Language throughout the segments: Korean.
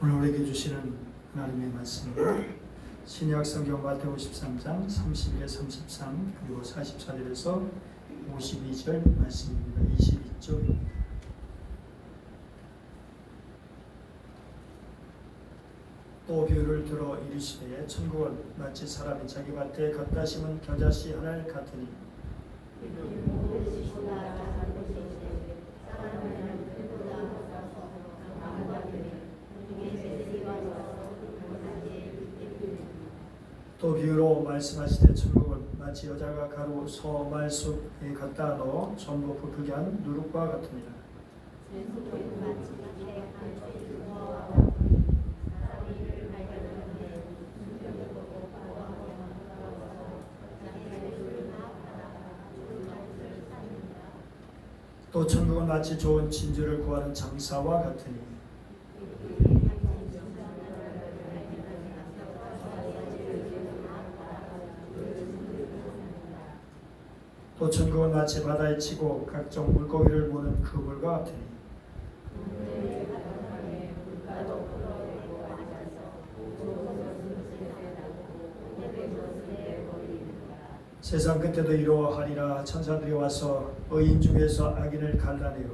오늘 우리에게 주시는 하나님의 말씀은 신약 성경 마태복음 13장 31절 33 그리고 44절에서 52절 말씀입니다. 22쪽입니다. 또 비유를 들어 이르시되 천국은 마치 사람이 자기 밭에 갖다 심은 겨자씨 하나를 같으니 또 비유로 말씀하시되 천국은 마치 여자가 가루 소말숲에 갖다 넣어 전부 부풀게 한 누룩과 같으니라. 또 천국은 마치 좋은 진주를 구하는 장사와 같으니 또 천국은 마치 바다에 치고 각종 물고기를 모는 그물과 같으니 세상 끝에도 이러하리라. 천사들이 와서 의인 중에서 악인을 갈라내어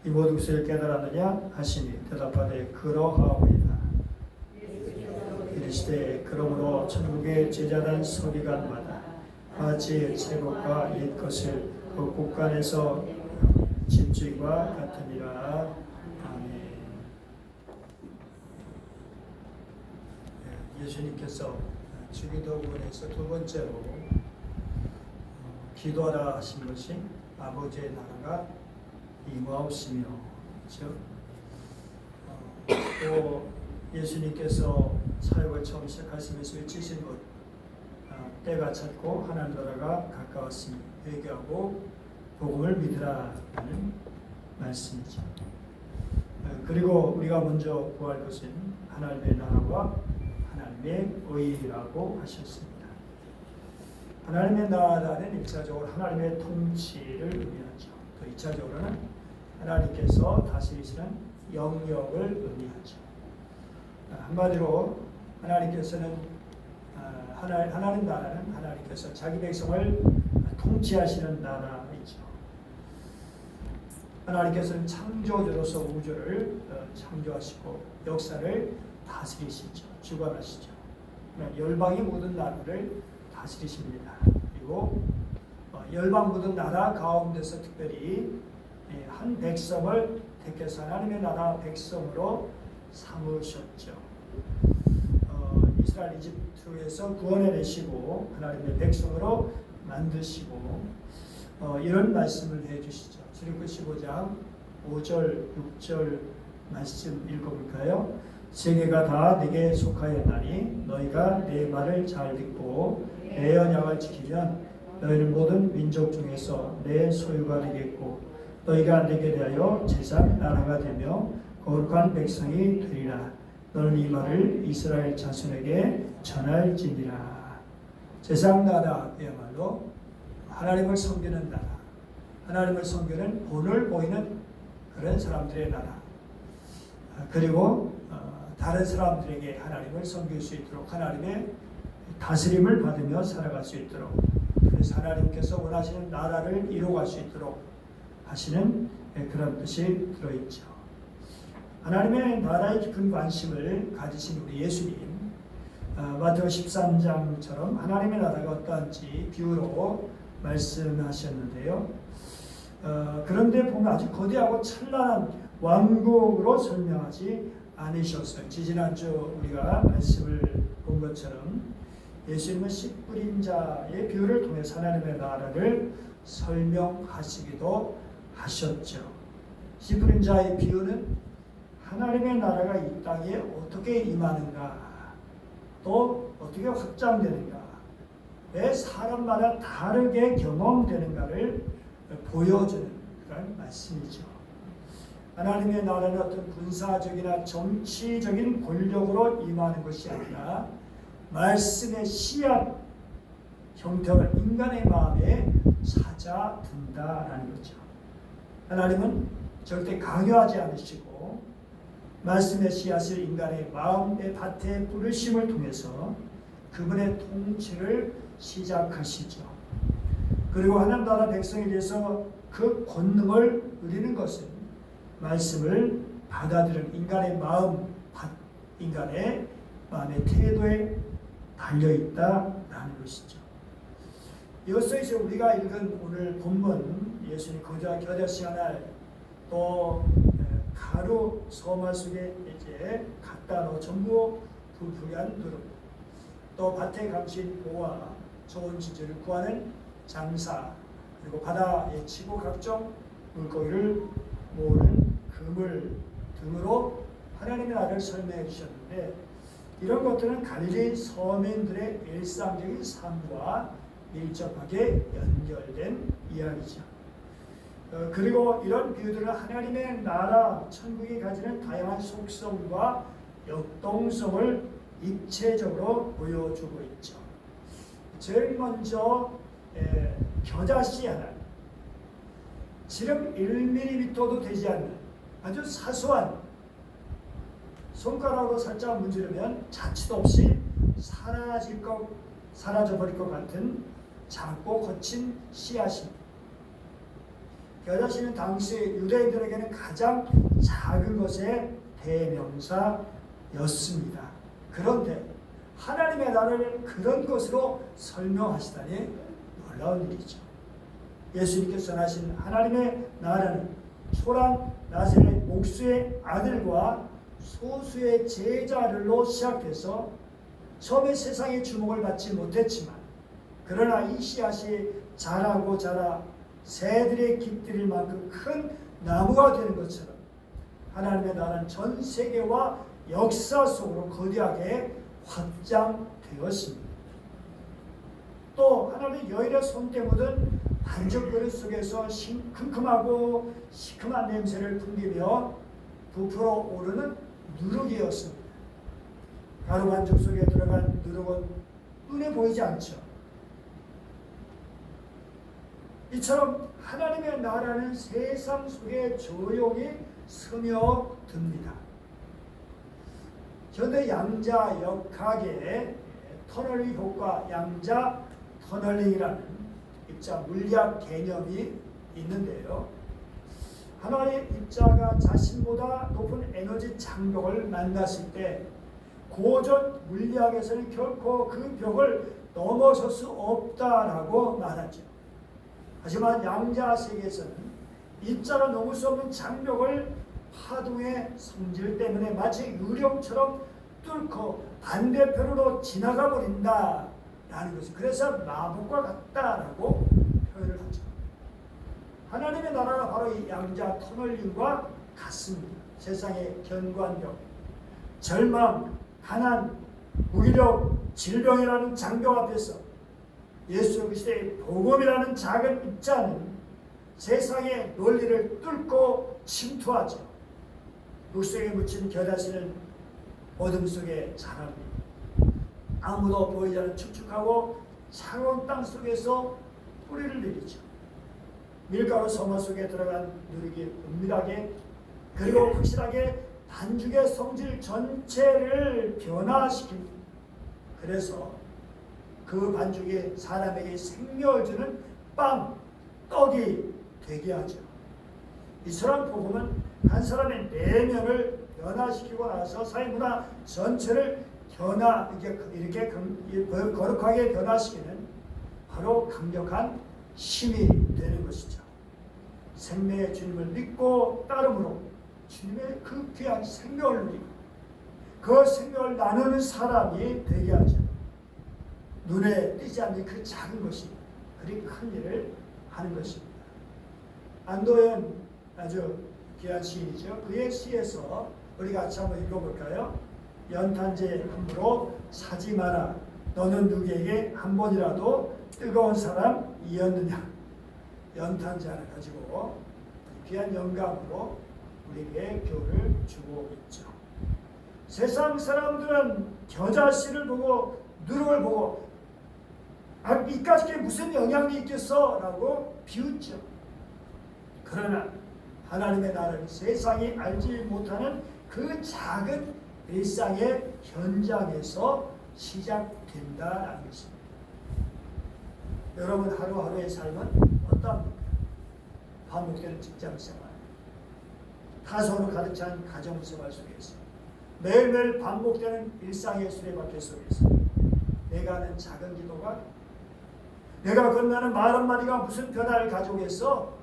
이 모든 것을 깨달았느냐 하시니 대답하되 그러하오이다. 이르시되 그러므로 천국의 제자단 서기관마다 마치 제국과 옛것을 그 곳간에서 집주인과 같으니라. 아멘. 예수님께서 주기도문에서 두 번째로 기도하라 하신 것이 아버지의 나라가 임하옵시며, 그렇죠? 또 예수님께서 사역을 처음 시작하시면서 외치신 것, 때가 찼고 하나님 나라가 가까웠으니 회개하고 복음을 믿으라라는 말씀이죠. 그리고 우리가 먼저 구할 것은 하나님의 나라와 하나님의 의라고 하셨습니다. 하나님의 나라는 1차적으로 하나님의 통치를 의미하죠. 또 2차적으로는 하나님께서 다스리시는 영역을 의미하죠. 한마디로 하나님께서는 하나님 나라는 하나님께서 자기 백성을 통치하시는 나라이죠. 하나님께서는 창조주로서 우주를 창조하시고 역사를 다스리시죠. 주관하시죠. 열방이 묻은 나라를 다스리십니다. 그리고 열방 묻은 나라 가운데서 특별히 한 백성을 택해서 하나님의 나라 백성으로 삼으셨죠. 이스라엘 이집트에서 구원해내시고 하나님의 백성으로 만드시고 이런 말씀을 해주시죠. 출애굽기 15장 5절 6절 말씀 읽어볼까요? 세계가 다 네게 속하였나니 너희가 내 말을 잘 듣고 내 언약을 지키면 너희는 모든 민족 중에서 내 소유가 되겠고 너희가 내게 대하여 제사장 나라가 되며 거룩한 백성이 되리라. 너는 이 말을 이스라엘 자손에게 전할지니라. 제사장 나라야말로 하나님을 섬기는 나라, 하나님을 섬기는 본을 보이는 그런 사람들의 나라. 그리고 다른 사람들에게 하나님을 섬길 수 있도록 하나님의 다스림을 받으며 살아갈 수 있도록, 그래서 하나님께서 원하시는 나라를 이루어갈 수 있도록 하시는 그런 뜻이 들어있죠. 하나님의 나라에 깊은 관심을 가지신 우리 예수님, 마태복음 13장처럼 하나님의 나라가 어떠한지 비유로 말씀하셨는데요. 그런데 보면 아주 거대하고 찬란한 왕국으로 설명하지 않으셨어요. 지지난주 우리가 말씀을 본 것처럼 예수님은 씨 뿌린 자의 비유를 통해서 하나님의 나라를 설명하시기도 하셨죠. 씨 뿌린 자의 비유는 하나님의 나라가 이 땅에 어떻게 임하는가, 또 어떻게 확장되는가, 왜 사람마다 다르게 경험되는가를 보여주는 그런 말씀이죠. 하나님의 나라는 어떤 군사적이나 정치적인 권력으로 임하는 것이 아니라 말씀의 씨앗 형태를 인간의 마음에 찾아든다라는 거죠. 하나님은 절대 강요하지 않으시고 말씀의 씨앗을 인간의 마음의 밭에 뿌리심을 통해서 그분의 통치를 시작하시죠. 그리고 하나님 나라 백성에 대해서 그 권능을 누리는 것은 말씀을 받아들이는 인간의 인간의 마음의 태도에 달려있다라는 것이죠. 이것을 이제 우리가 읽은 오늘 본문 예수님 거저와 겨자씨 하나를 또 가루 서말 속에 이제 갖다 넣어 전부 불풀이한 누룩, 또 밭에 감신 보화, 좋은 지지를 구하는 장사, 그리고 바다에 치고 각종 물고기를 모으는 그물 등으로 하나님의 나라를 설명해 주셨는데, 이런 것들은 갈릴리 서민들의 일상적인 삶과 밀접하게 연결된 이야기죠. 그리고 이런 비유들은 하나님의 나라, 천국이 가지는 다양한 속성과 역동성을 입체적으로 보여주고 있죠. 제일 먼저 겨자씨 하나, 지름 1mm도 되지 않는 아주 사소한, 손가락으로 살짝 문지르면 자취도 없이 사라져버릴 것 같은 작고 거친 씨앗입니다. 겨자씨는 당시 유대인들에게는 가장 작은 것의 대명사였습니다. 그런데 하나님의 나라를 그런 것으로 설명하시다니 놀라운 일이죠. 예수님께서 전하신 하나님의 나라는 초란 나사렛 목수의 아들과 소수의 제자들로 시작해서 처음에 세상의 주목을 받지 못했지만, 그러나 이 씨앗이 자라고 자라 새들의 깃들일 만큼 큰 나무가 되는 것처럼 하나님의 나라는 전 세계와 역사 속으로 거대하게 확장되었습니다. 또 하나님의 여인의 손때 묻은 반죽 그릇 속에서 큼큼하고 시큼한 냄새를 풍기며 부풀어 오르는 누룩이었습니다. 가루 반죽 속에 들어간 누룩은 눈에 보이지 않죠. 이처럼 하나님의 나라는 세상 속에 조용히 스며듭니다. 현대 양자 역학의 터널링 효과, 양자 터널링이라는 입자 물리학 개념이 있는데요. 하나의 입자가 자신보다 높은 에너지 장벽을 만났을 때 고전 물리학에서는 결코 그 벽을 넘어설 수 없다라고 말하죠. 하지만 양자 세계에서는 입자가 넘을 수 없는 장벽을 파동의 성질 때문에 마치 유령처럼 뚫고 반대편으로 지나가 버린다라는 것을, 그래서 마법과 같다라고 표현을 하죠. 하나님의 나라가 바로 이 양자 터널링과 같습니다. 세상의 견고한벽, 절망, 가난, 무기력, 질병이라는 장벽 앞에서 예수 그리스도의 복음이라는 작은 입자는 세상의 논리를 뚫고 침투하죠. 물속에 묻힌 겨자씨는 어둠 속에 자랍니다. 아무도 보이지 않는 축축하고 차가운 땅 속에서 뿌리를 내리죠. 밀가루 서머 속에 들어간 누룩이 은밀하게 그리고 확실하게 반죽의 성질 전체를 변화시킵니다. 그래서 그 반죽이 사람에게 생명을 주는 빵, 떡이 되게 하죠. 이처럼 복음은 한 사람의 내면을 변화시키고 나서 사회 문화 전체를 이렇게 거룩하게 변화시키는 바로 강력한 힘이 되는 것이죠. 생명의 주님을 믿고 따름으로 주님의 그 귀한 생명을 누리고 그 생명을 나누는 사람이 되게 하죠. 눈에 띄지 않는 그 작은 것이 그리 큰 일을 하는 것입니다. 안도현 아주 귀한 시인이죠. 그의 시에서 우리 같이 한번 읽어볼까요? 연탄재 함부로 사지 마라. 너는 누구에게 한 번이라도 뜨거운 사람 이었느냐. 연탄재 하나 가지고 귀한 영감으로 우리에게 교훈을 주고 있죠. 세상 사람들은 겨자씨를 보고 누룩을 보고 이까짓 게 무슨 영향이 있겠어? 라고 비웃죠. 그러나 하나님의 나라는 세상이 알지 못하는 그 작은 일상의 현장에서 시작된다라는 것입니다. 여러분 하루하루의 삶은 어떠합니까? 반복되는 직장생활, 타성으로 가득 찬 가정생활 속에서 매일매일 반복되는 일상의 수레바퀴 속에서 내가 하는 작은 기도가, 내가 건너는 말 한마디가 무슨 변화를 가져오겠어?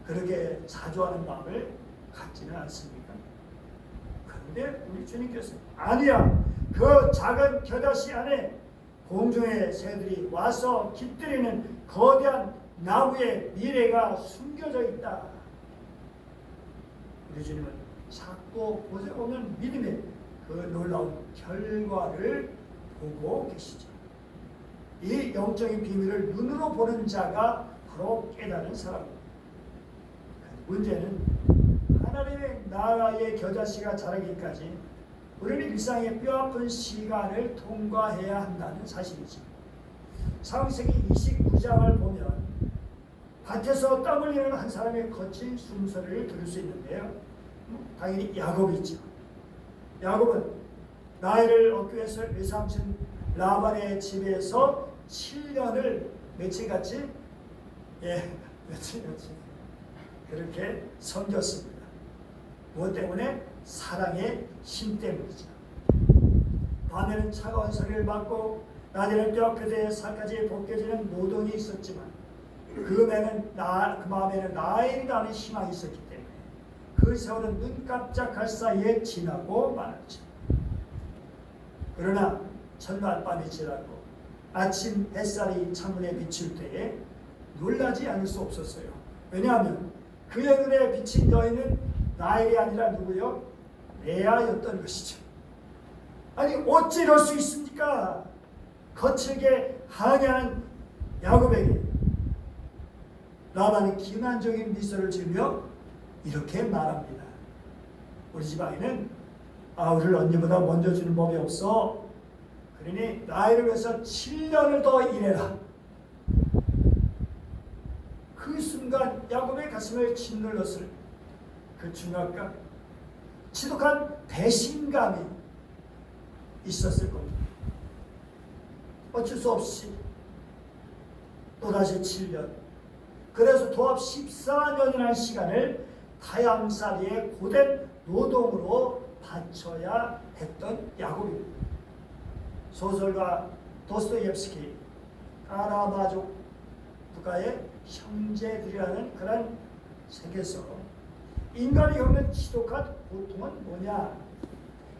그렇게 자주 하는 마음을 갖지는 않습니까? 그런데 우리 주님께서 아니야, 그 작은 겨자씨 안에 공중의 새들이 와서 깃들이는 거대한 나무의 미래가 숨겨져 있다. 우리 주님은 자꾸 보면 믿음의 그 놀라운 결과를 보고 계시죠. 이 영적인 비밀을 눈으로 보는 자가 바로 깨달은 사람입니다. 문제는 하나님의 나라의 겨자씨가 자라기까지 우리는 일상의 뼈아픈 시간을 통과해야 한다는 사실이지. 창세기 29장을 보면 밭에서 땀 흘리는 한 사람의 거친 숨소리를 들을 수 있는데요. 당연히 야곱이 있죠. 야곱은 나이를 얻기 위해서 외삼촌 라반의 집에서 7년을 며칠 같이 며칠 그렇게 섬겼습니다. 무엇 때문에? 사랑의 힘 때문이죠. 밤에는 차가운 소리를 받고 낮에는 뼈아프게 살까지 벗겨지는 노동이 있었지만 그 마음에는 라헬이라는 희망이 있었기 때문에 그 세월은 눈 깜짝할 사이에 지나고 말았죠. 그러나 첫날 밤이 지나고 아침 햇살이 창문에 비칠 때에 놀라지 않을 수 없었어요. 왜냐하면 그의 눈에 비친 여인은 라헬이 아니라 누구요? 레아였던 것이죠. 아니 어찌 이럴 수 있습니까? 거칠게 항의하는 야곱에게 라반은 기만적인 미소를 지으며 이렇게 말합니다. 우리 집안에는 우리를 언니보다 먼저 주는 법이 없어. 그러니 나이를 위해서 7년을 더 일해라. 그 순간 야곱의 가슴을 짓눌렀을 그 중압감, 지독한 배신감이 있었을 겁니다. 어쩔 수 없이 또다시 7년, 그래서 도합 14년이라는 시간을 타양살이의 고된 노동으로 바쳐야 했던 야곱입니다. 소설가 도스토옙스키, 카라마조 국가의 형제들이라는 그런 책에서 인간이 겪는 지독한 고통은 뭐냐?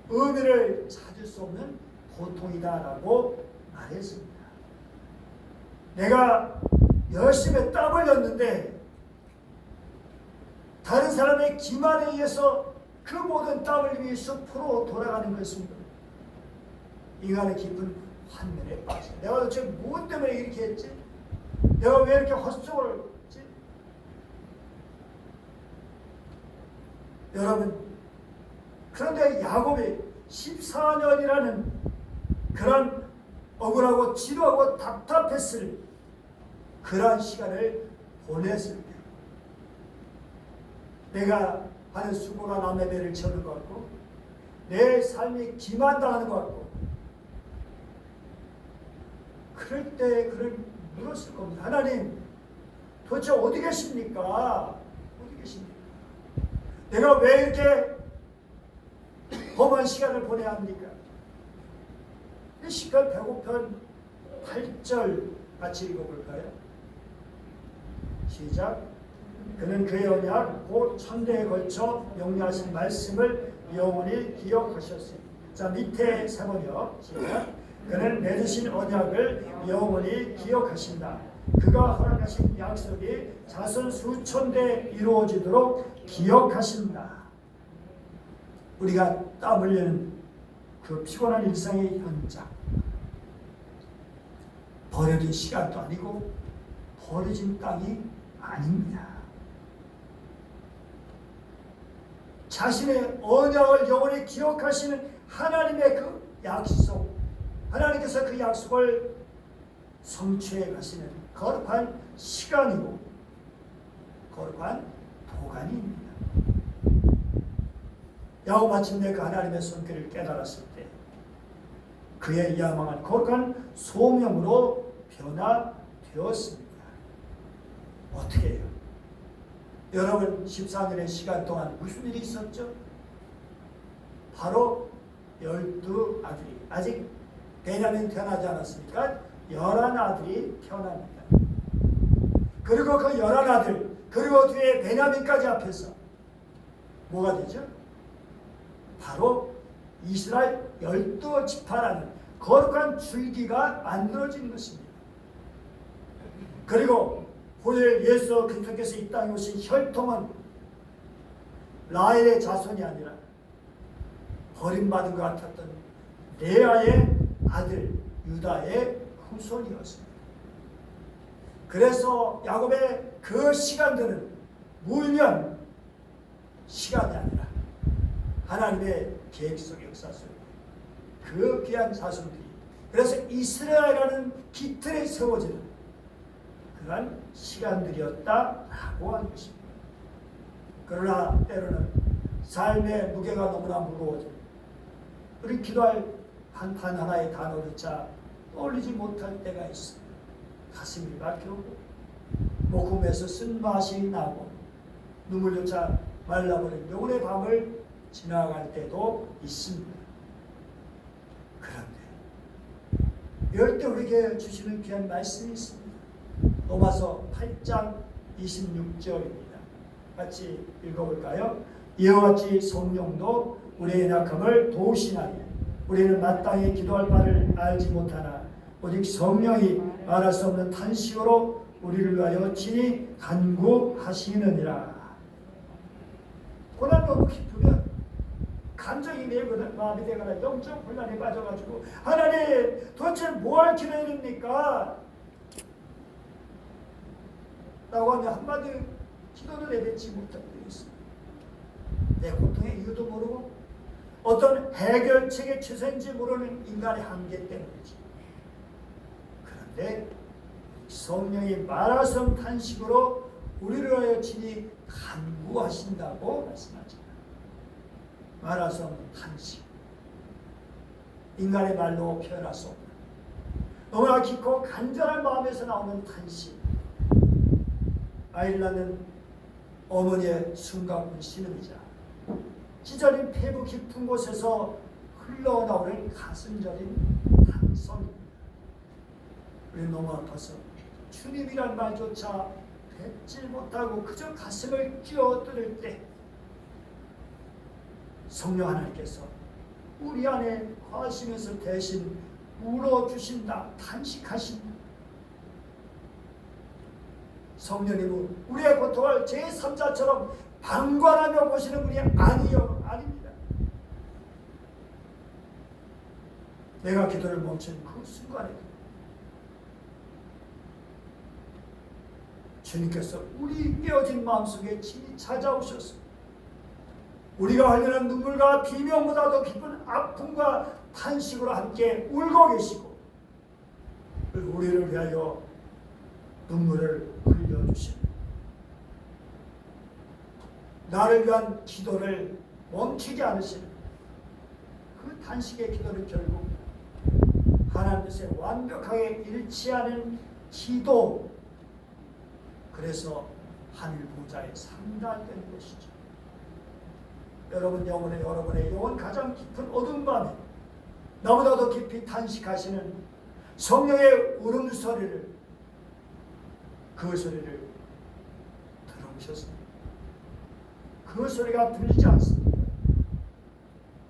의미를 찾을 수 없는 고통이다라고 말했습니다. 내가 열심히 땀 흘렸는데 다른 사람의 기만에 의해서 그 모든 땀을 위해 숲으로 돌아가는 것입니다. 인간의 깊은 환멸에 빠져. 내가 도대체 무엇 때문에 이렇게 했지? 내가 왜 이렇게 헛속을 했지? 여러분, 그런데 야곱이 14년이라는 그런 억울하고 지루하고 답답했을 그러한 시간을 보냈을 때 내가 하는 수고가 남의 배를 채우는 것 같고 내 삶이 기만당하는 것 같고 그럴 때 그를 물었을 겁니다. 하나님 도대체 어디 계십니까? 어디 계십니까? 내가 왜 이렇게 험한 시간을 보내야 합니까? 시편 105편 8절 같이 읽어볼까요? 시작. 그는 그의 언약 곧 천대에 걸쳐 명령하신 말씀을 영원히 기억하셨으니. 자, 밑에 세 번이요. 시작. 그는 맺으신 언약을 영원히 기억하신다. 그가 허락하신 약속이 자손 수천대 이루어지도록 기억하신다. 우리가 땀 흘리는 그 피곤한 일상의 현장, 버려진 시간도 아니고 버려진 땅이 아닙니다. 자신의 언약을 영원히 기억하시는 하나님의 그 약속, 하나님께서 그 약속을 성취해 가시는 거룩한 시간이고 거룩한 도가니입니다. 야곱 마침내 그 하나님의 손길을 깨달았을 때 그의 야망은 거룩한 소명으로 변화되었습니다. 어떻게 해요? 여러분 14년의 시간 동안 무슨 일이 있었죠? 바로 12아들이 아직 베냐민 태어나지 않았으니까 11아들이 태어납니다. 그리고 그 11아들 그리고 뒤에 베냐민까지 합해서 뭐가 되죠? 바로 이스라엘 12지파라는 거룩한 줄기가 만들어진 것입니다. 그리고 후에 예수 그리스도께서 이 땅에 오신 혈통은 라헬의 자손이 아니라 버림받은 것 같았던 레아의 아들 유다의 후손이었습니다. 그래서 야곱의 그 시간들은 물면 시간이 아니라 하나님의 계획 속 역사 속에 그 귀한 자손들이 그래서 이스라엘이라는 깃틀에 세워지는 그러한 시간들이었다라고 하는 것입니다. 그러나 때로는 삶의 무게가 너무나 무거워져 우리 기도할 한 하나의 단어조차 떠올리지 못할 때가 있습니다. 가슴이 막히고 목숨에서 쓴맛이 나고 눈물조차 말라버린 영혼의 밤을 지나갈 때도 있습니다. 그런데 이럴 때 우리에게 주시는 귀한 말씀이 있습니다. 로마서 8장 26절입니다. 같이 읽어볼까요? 이와 같이 성령도 우리의 약함을 도우시나니 우리는 마땅히 기도할 바를 알지 못하나 오직 성령이 말할 수 없는 탄식으로 우리를 위하여 친히 간구하시느니라. 고난 너무 깊으면 감정이 매거나 마음이 되거나 영적 혼란에 빠져가지고 하나님 도대체 뭘 기도해야 됩니까? 라고 하면 한마디 기도를 내뱉지 못하고 있습니다. 내 고통의 이유도 모르고 어떤 해결책의 처세인지 모르는 인간의 한계 때문이지. 그런데 성령이 말할 수 없는 탄식으로 우리를 하여 친히 간구하신다고 말씀하죠. 말할 수 없는 탄식. 인간의 말로 표현할 수 없는 너무나 깊고 간절한 마음에서 나오는 탄식. 아이를 낳는 어머니의 숨가쁜 신음이자 찢어진 폐부 깊은 곳에서 흘러나오는 가슴 저린 함성입니다. 우리 너무 아파서 주님이란 말조차 뱉지 못하고 그저 가슴을 끼어들을 때 성령 하나님께서 우리 안에 거하시면서 대신 울어주신다, 탄식하신다. 성령님은 우리의 고통을 제3자처럼 방관하며 보시는 분이 아닙니다. 내가 기도를 멈춘 그 순간에 주님께서 우리 깨어진 마음속에 친히 찾아오셔서 우리가 흘리는 눈물과 비명보다 더 깊은 아픔과 탄식으로 함께 울고 계시고 우리를 위하여 눈물을 흘려주시는 나를 위한 기도를 멈추지 않으시는 그 탄식의 기도를 결국 하나님 뜻에 완벽하게 일치하는 기도, 그래서 하늘 보좌에 상달되는 것이죠. 여러분의 영혼 가장 깊은 어두운 밤에 나보다 더 깊이 탄식하시는 성령의 울음소리를, 그 소리를 들어보셨습니까? 그 소리가 들리지 않습니다.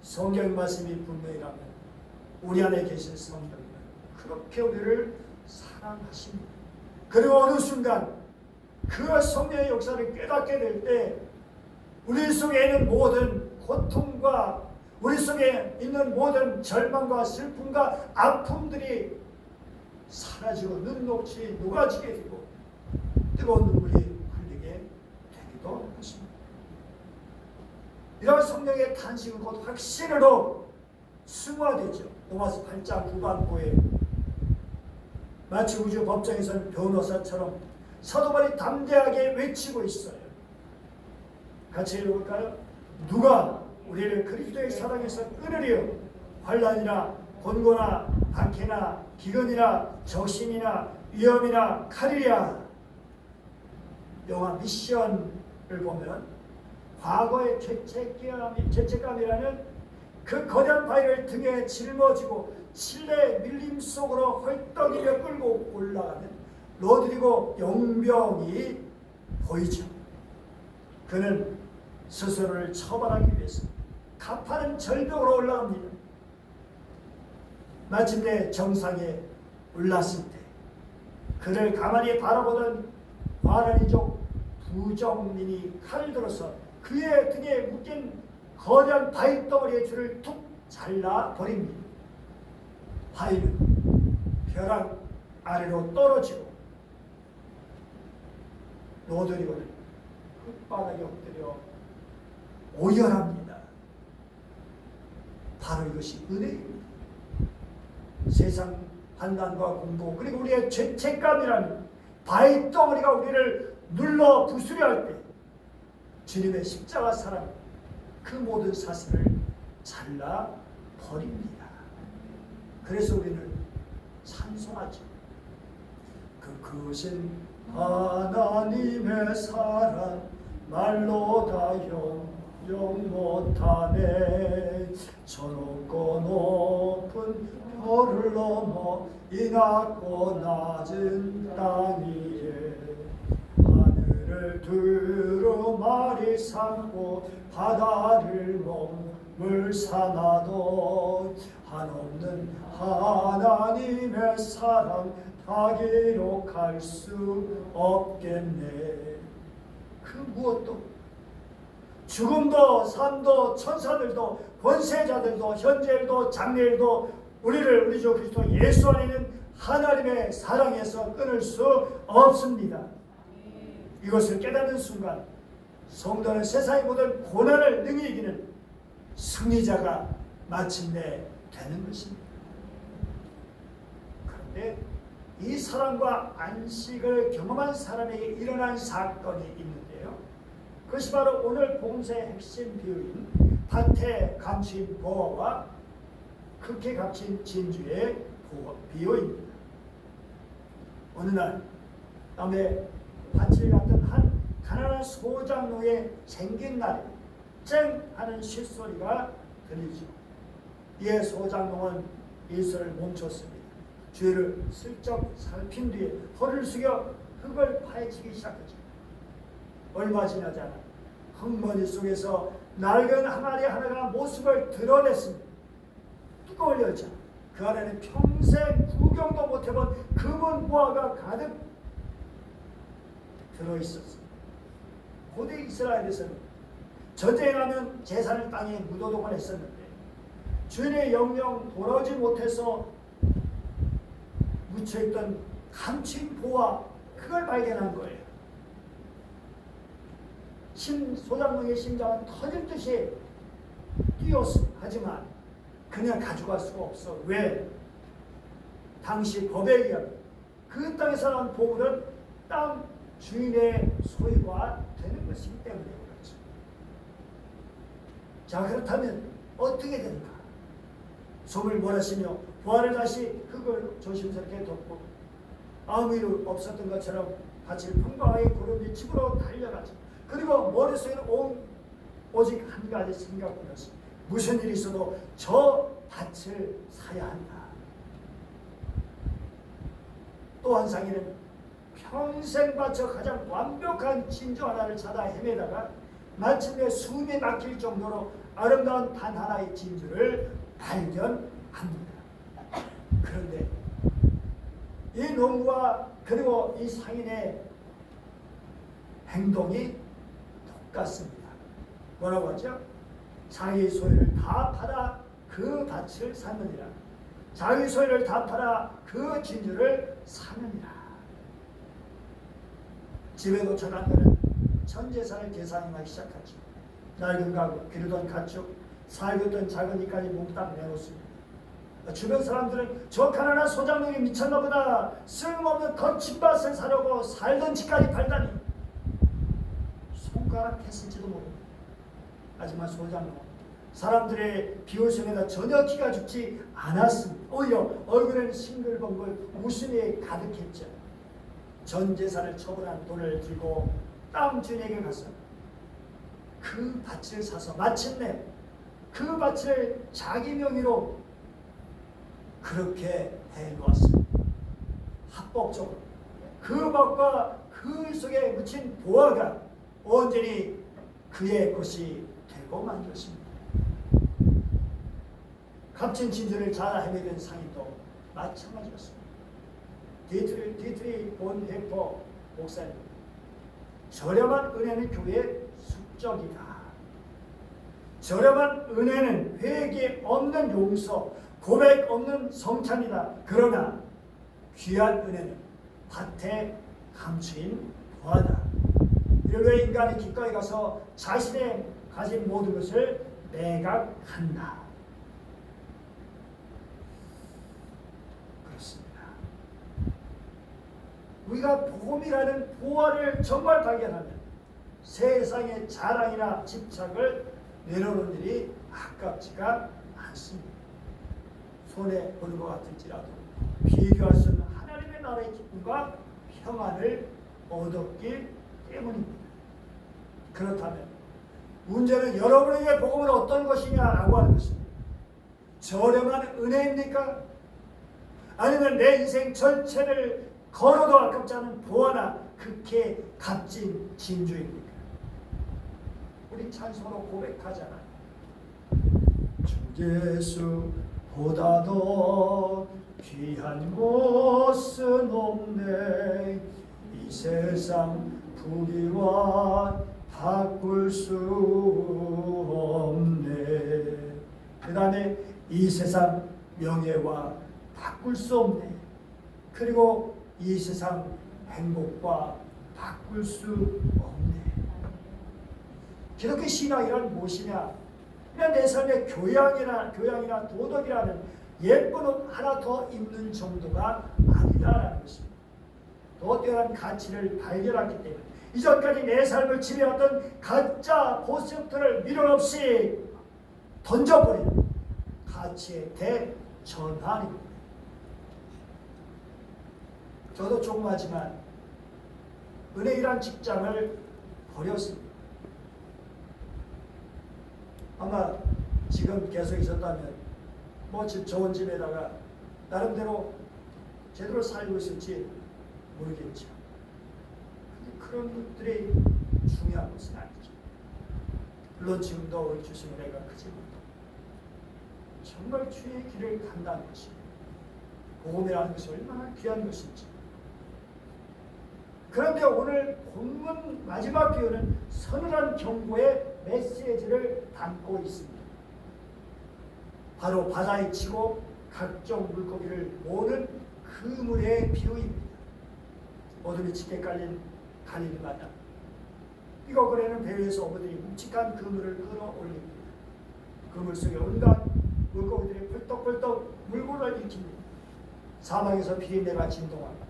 성경 말씀이 분명히라면 우리 안에 계신 성령은 그렇게 우리를 사랑하십니다. 그리고 어느 순간 그 성령의 역사를 깨닫게 될 때 우리 속에 있는 모든 고통과 우리 속에 있는 모든 절망과 슬픔과 아픔들이 사라지고 눈녹이 녹아지게 되고 뜨거운 눈물이 흘리게 되기도 하십니다. 이런 성령의 탄식은 곧 확신으로 승화되죠. 로마서 8장 후반부에 마치 우주 법정에서는 변호사처럼 사도 바울이 담대하게 외치고 있어요. 같이 읽어볼까요? 누가 우리를 그리스도의 사랑에서 끊으리요? 환난이나 곤고나 박해나 기근이나 적신이나 위험이나 칼이랴. 영화 미션을 보면 과거의 죄책감이라는 그 거대한 바위를 등에 짊어지고 칠레의 밀림 속으로 헐떡이며 끌고 올라가는 로드리고 용병이 보이죠. 그는 스스로를 처벌하기 위해서 가파른 절벽으로 올라갑니다. 마침내 정상에 올랐을 때 그를 가만히 바라보던 바라니족 부정민이 칼을 들어서 그의 등에 묶인 거대한 바위덩어리의 줄을 툭 잘라버립니다. 바위는 벼랑 아래로 떨어지고 로드리고는 흙바닥에 엎드려 오열합니다. 바로 이것이 은혜입니다. 세상 환난과 공고 그리고 우리의 죄책감이라는 바위덩어리가 우리를 눌러 부수려 할 때 주님의 십자가 사랑 그 모든 사슬을 잘라버립니다. 그래서 우리는 찬송하죠. 그것은 하나님의 사랑 말로 다 형용 못하네. 저 높고 높은 별을 넘어 이 낮고 낮은 땅 위에 하늘을 두루마리 삼고 바다를 몸을 삼아도 한없는 하나님의 사랑 다 기록할 수 없겠네. 그 무엇도 죽음도 삶도 천사들도 권세자들도 현재일도 장래일도 우리를 우리 주 그리스도 예수 안에 있는 하나님의 사랑에서 끊을 수 없습니다. 이것을 깨닫는 순간 성도는 세상의 모든 고난을 능히 이기는 승리자가 마침내 되는 것입니다. 그런데 이 사랑과 안식을 경험한 사람에게 일어난 사건이 있는데요. 그것이 바로 오늘 복음서의 핵심 비유인 밭에 감추인 보화와 흙에 갇힌 진주의 비유입니다. 어느 날 남의 밭을 갔던 한 가난한 소장농의 생긴 날에 쨍 하는 쇳소리가 들리죠. 이에 소장농은 일서를 멈췄습니다. 주위를 슬쩍 살핀 뒤에 허리를 숙여 흙을 파헤치기 시작하죠. 얼마 지나지 않아 흙먼지 속에서 낡은 항아리 하나가 모습을 드러냈습니다. 뚜껑을 열자 그 안에는 평생 구경도 못해본 금은 보화가 가득 들어있었습니다. 고대 이스라엘에서는 전쟁에 가면 재산을 땅에 묻어두곤 했었는데 주인의 영영 돌아오지 못해서 묻혀있던 감추인 보화 그걸 발견한 거예요. 소장농의 심장은 터질 듯이 뛰었습니다. 하지만 그냥 가져갈 수가 없어. 왜? 당시 법에 의하면 그 땅에서 나온 보물은 땅 주인의 소유가 되는 것이기 때문에 그렇죠. 자, 그렇다면 어떻게 되는가? 소문을 몰아시며 보화를 다시 흙을 조심스럽게 덮고 아무 일 없었던 것처럼 밭을 평범하게 구름이 집으로 달려가죠. 그리고 머릿속에는 오직 한 가지 생각뿐이었습니다. 무슨 일이 있어도 저 밭을 사야 한다. 또 한 상인은 평생 바쳐 가장 완벽한 진주 하나를 찾아 헤매다가 마침내 숨이 막힐 정도로 아름다운 단 하나의 진주를 발견합니다. 그런데 이 농부와 그리고 이 상인의 행동이 똑같습니다. 뭐라고 하죠? 자기 소유를 다 팔아 그 밭을 사느니라. 자기 소유를 다 팔아 그 진주를 사느니라. 집에 도착한 그는 전 재산을 계산하기 시작하죠. 낡은 가구, 기르던 가축, 살고 있던 작은 이까지 몽땅 내놓습니다. 주변 사람들은 저 가난한 소장농이 미쳤나 보다. 쓸모없는 거친 밭을 사려고 살던 집까지 팔다니. 손가락했을지도 모릅니다. 하지만 소장농 사람들의 비웃음에다 전혀 기가 죽지 않았습니다. 오히려 얼굴에는 싱글벙글 웃음이 가득했죠. 전 재산을 처분한 돈을 들고 땅 주인에게 가서 그 밭을 사서 마침내 그 밭을 자기 명의로 그렇게 해놓았습니다. 합법적으로 그 밭과 그 속에 묻힌 보화가 온전히 그의 것이 되고 만들었습니다. 값진 진주를 잘 헤매던 상인도 마찬가지였습니다. 디트리 본 헤퍼 목사님, 저렴한 은혜는 교회의 숙적이다. 저렴한 은혜는 회개 없는 용서, 고백 없는 성찬이다. 그러나 귀한 은혜는 밭에 감추인 보화다. 이르되 인간이 기꺼이 가서 자신의 가진 모든 것을 매각한다. 그렇습니다. 우리가 복음이라는 보화를 정말 발견하면 세상의 자랑이나 집착을 내려놓는 일이 아깝지가 않습니다. 손에 보는 것 같을지라도 비교할 수 없는 하나님의 나라의 기쁨과 평안을 얻었기 때문입니다. 그렇다면 문제는 여러분에게 복음은 어떤 것이냐라고 하는 것입니다. 저렴한 은혜입니까? 아니면 내 인생 전체를 걸어도 아깝지 않은 보화나 극히 값진 진주입니까? 우리 찬송으로 고백하잖아요. 주 예수보다도 귀한 것은 없네. 이 세상 부귀와 바꿀 수 없네. 그 다음에 이 세상 명예와 바꿀 수 없네. 그리고 이 세상 행복과 바꿀 수 없네. 기독교 신앙이란 무엇이냐? 그냥 내 삶의 교양이나 도덕이라는 예쁜 옷 하나 더 입는 정도가 아니다라는 것입니다. 더 뛰어난 가치를 발견하기 때문에 이전까지 내 삶을 지배했던 가짜 보석들을 미련 없이 던져버리는 가치의 대전환입니다. 저도 조그마지만 은행이란 직장을 버렸습니다. 아마 지금 계속 있었다면 뭐 집 좋은 집에다가 나름대로 제대로 살고 있을지 모르겠죠. 그런 것들이 중요한 것은 아니죠. 물론 지금도 우리 주시는 애가 크지만 정말 주의 길을 간다는 것입니다. 복음이라는 것이 얼마나 귀한 것인지. 그런데 오늘 본문 마지막 비유는 서늘한 경고의 메시지를 담고 있습니다. 바로 바다에 치고 각종 물고기를 모으는 그물의 비유입니다. 어둠이 짙게 깔린 갈릴리 바다. 삐걱거리는 배에서 어부들이 묵직한 그물을 끌어올립니다. 그물 속에 온갖 물고기들이 펄떡펄떡 물고를 일으킵니다. 사방에서 비린내가 진동합니다.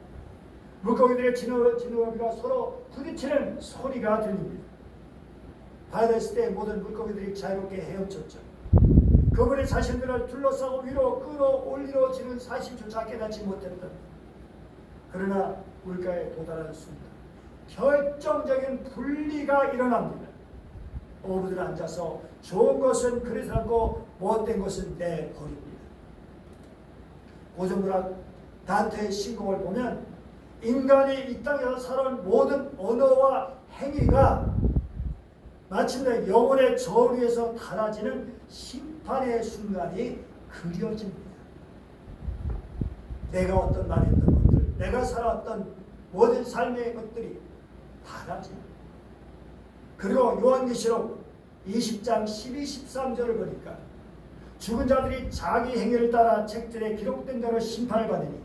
물고기들의 진흙어비가 서로 부딪히는 소리가 들립니다. 바다에 있을 때 모든 물고기들이 자유롭게 헤엄쳤죠. 그물이 자신들을 둘러싸고 위로 끌어올리러지는 사실조차 깨닫지 못했던, 그러나 물가에 도달한 순간 결정적인 분리가 일어납니다. 어부들은 앉아서 좋은 것은 그릇에 담고 못된 것은 내버립니다. 고전문학 단테의 신곡을 보면 인간이 이 땅에서 살아온 모든 언어와 행위가 마침내 영혼의 저울 위에서 달아지는 심판의 순간이 그려집니다. 내가 어떤 날 했던 것들, 내가 살아왔던 모든 삶의 것들이 달아집니다. 그리고 요한계시록 20장 12, 13절을 보니까 죽은 자들이 자기 행위를 따라 책들에 기록된 대로 심판을 받으니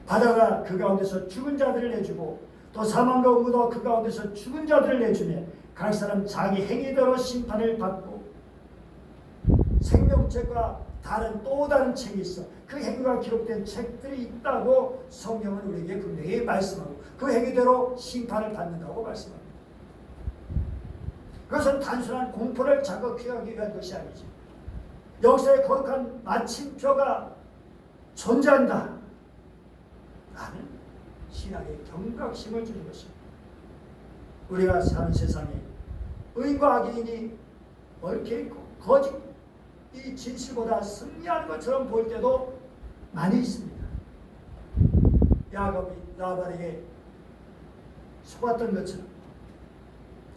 바다가 그 가운데서 죽은 자들을 내주고 또 사망과 우도 그 가운데서 죽은 자들을 내주며 각 사람 자기 행위대로 심판을 받고 생명책과 또 다른 책이 있어. 그 행위가 기록된 책들이 있다고 성경은 우리에게 분명히 말씀하고 그 행위대로 심판을 받는다고 말씀합니다. 그것은 단순한 공포를 자극하기 위한 것이 아니지. 역사의 거룩한 마침표가 존재한다 라는 신앙의 경각심을 주는 것입니다. 우리가 사는 세상에 의인과 악인이 얽혀 있고 거짓 이 진실보다 승리하는 것처럼 보일 때도 많이 있습니다. 야곱이 라반에게 속았던 것처럼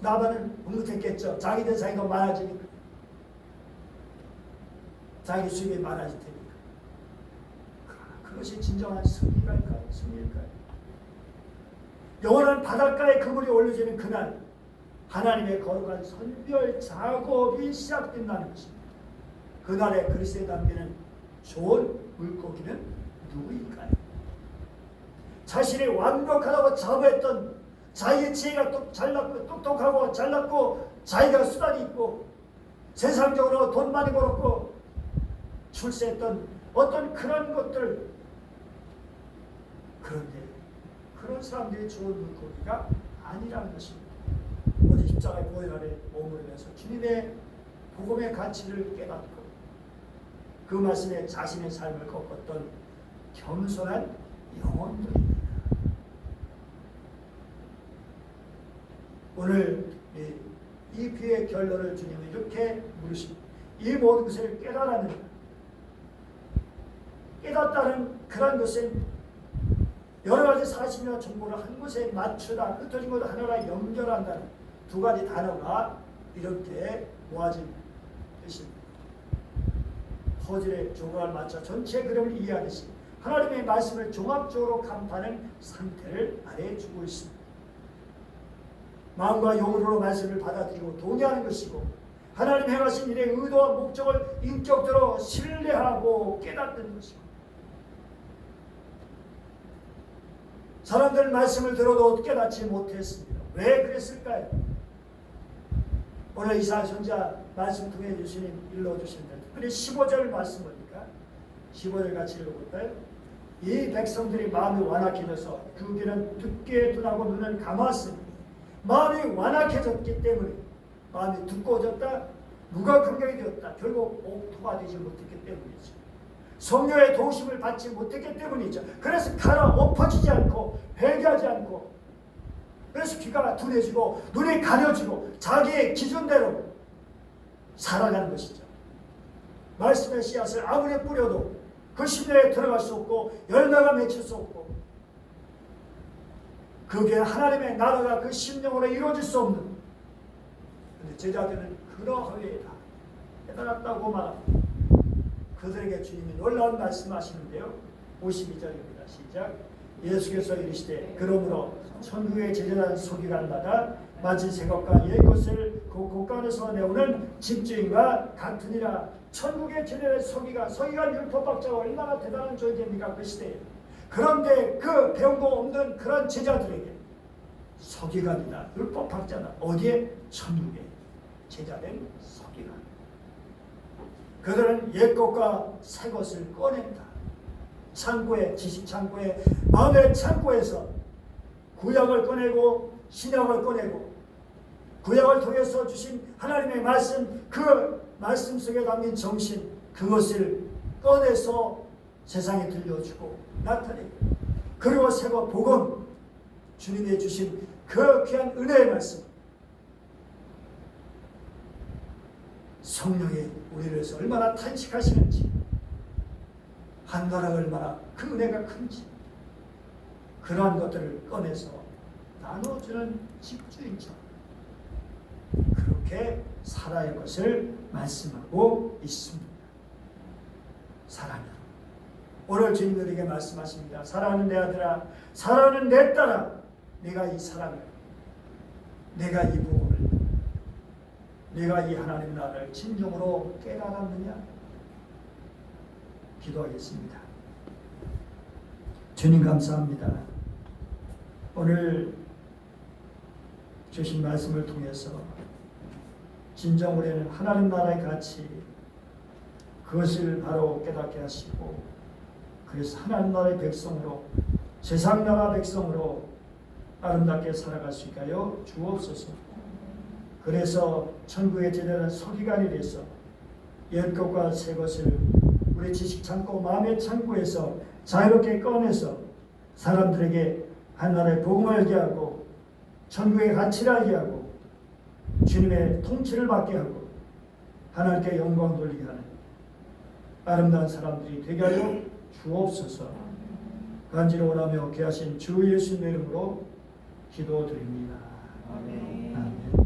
라반은 묵묵했겠죠. 자기 대상이 더 많아지니까, 자기 수입이 많아질 테니까. 그러나 그것이 진정한 승리일까요? 영원한 바닷가에 그물이 올려지는 그날 하나님의 거룩한 선별 작업이 시작된다는 것입니다. 그날에 그리스도에 담기는 좋은 물고기는 누구일까요? 자신이 완벽하다고 자부했던 자기의 지혜가 잘났고 똑똑하고 잘났고 자기가 수단이 있고 세상적으로 돈 많이 벌었고 출세했던 어떤 그런 것들, 그런데 그런 사람들이 좋은 물고기가 아니라는 것입니다. 오직 십자가의 보혈 아래 몸을 내서 주님의 복음의 가치를 깨닫고 그 말씀에 자신의 삶을 꺾었던 겸손한 영혼들입니다. 오늘 이 비의 결론을 주님은 이렇게 물으십니다. 이 모든 것을 깨닫다는 그런 것은 여러 가지 사실이나 정보를 한 곳에 맞추다, 흩어진 것을 하나가 연결한다는 두 가지 단어가 이렇게 모아진 뜻입니다. 퍼즐의 조각을 맞춰 전체 그림을 이해하듯이 하나님의 말씀을 종합적으로 간파하는 상태를 말해주고 있습니다. 마음과 영으로 말씀을 받아들이고 동의하는 것이고 하나님 행하신 일의 의도와 목적을 인격적으로 신뢰하고 깨닫는 것이고 사람들 말씀을 들어도 깨닫지 못했습니다. 왜 그랬을까요? 오늘 이사야 선지자 말씀 통해 주시는 일러주신다. 특별히 15절 말씀 보니까 15절 같이 읽어볼까요? 이 백성들이 마음이 완악해져서 그 귀는 듣기에 둔하고 눈은 감았으니 마음이 완악해졌기 때문에 마음이 두꺼워졌다. 누가 감격이 되었다. 결국 옥토가 되지 못했기 때문이죠. 성령의 도우심을 받지 못했기 때문이죠. 그래서 가라 엎어지지 않고 회개하지 않고 그래서 귀가 둔해지고 눈이 가려지고 자기의 기준대로 살아가는 것이죠. 말씀의 씨앗을 아무리 뿌려도 그 심령에 들어갈 수 없고 열매가 맺힐 수 없고 그게 하나님의 나라가 그 심령으로 이루어질 수 없는. 그런데 제자들은 그러하여이다 깨달았다고 말합니다. 그들에게 주님이 놀라운 말씀하시는데요. 52절입니다. 시작. 예수께서 이르시되 그러므로 천국의 제자는 서기관마다 마치 새것과 옛 것을 그 곳간에서 내오는 집주인과 같으니라. 천국의 제자의 서기관 율법학자가 얼마나 대단한 존재입니까? 그 시대에. 그런데 그 배운 거 없는 그런 제자들에게 서기관이나 율법학자나 어디에? 천국에 제자된 서기관. 그들은 옛 것과 새 것을 꺼낸다. 창고에, 지식 창고에, 마음의 창고에서 구약을 꺼내고 신약을 꺼내고 구약을 통해서 주신 하나님의 말씀, 그 말씀 속에 담긴 정신, 그것을 꺼내서 세상에 들려주고 나타내고, 그리고 새 것 복음, 주님이 주신 그 귀한 은혜의 말씀, 성령이 우리를 위해서 얼마나 탄식하시는지, 한 나라가 얼마나 그 은혜가 큰지, 그러한 것들을 꺼내서 나눠주는 집주인처럼 그렇게 살아야 할 것을 말씀하고 있습니다. 사랑하는 오늘 주님 우리에게 말씀하십니다. 사랑하는 내 아들아, 사랑하는 내 딸아, 내가 이 사랑을, 내가 이 복음을, 내가 이 하나님 나라를 진정으로 깨달았느냐? 기도하겠습니다. 주님 감사합니다. 오늘 주신 말씀을 통해서 진정 우리는 하나님 나라의 가치, 그것을 바로 깨닫게 하시고, 그래서 하나님 나라의 백성으로, 세상 나라 백성으로 아름답게 살아갈 수 있게 하여 주옵소서. 그래서 천국의 제자는 서기관이 돼서 옛 것과 새 것을 우리 지식 창고, 마음의 창고에서 자유롭게 꺼내서 사람들에게 하나님의 복음을 알게 하고 천국의 가치를 알게 하고 주님의 통치를 받게 하고 하나님께 영광 돌리게 하는 아름다운 사람들이 되게 하여 주옵소서. 간절히 원하며 귀하신 주 예수님의 이름으로 기도드립니다. 아멘. 아멘.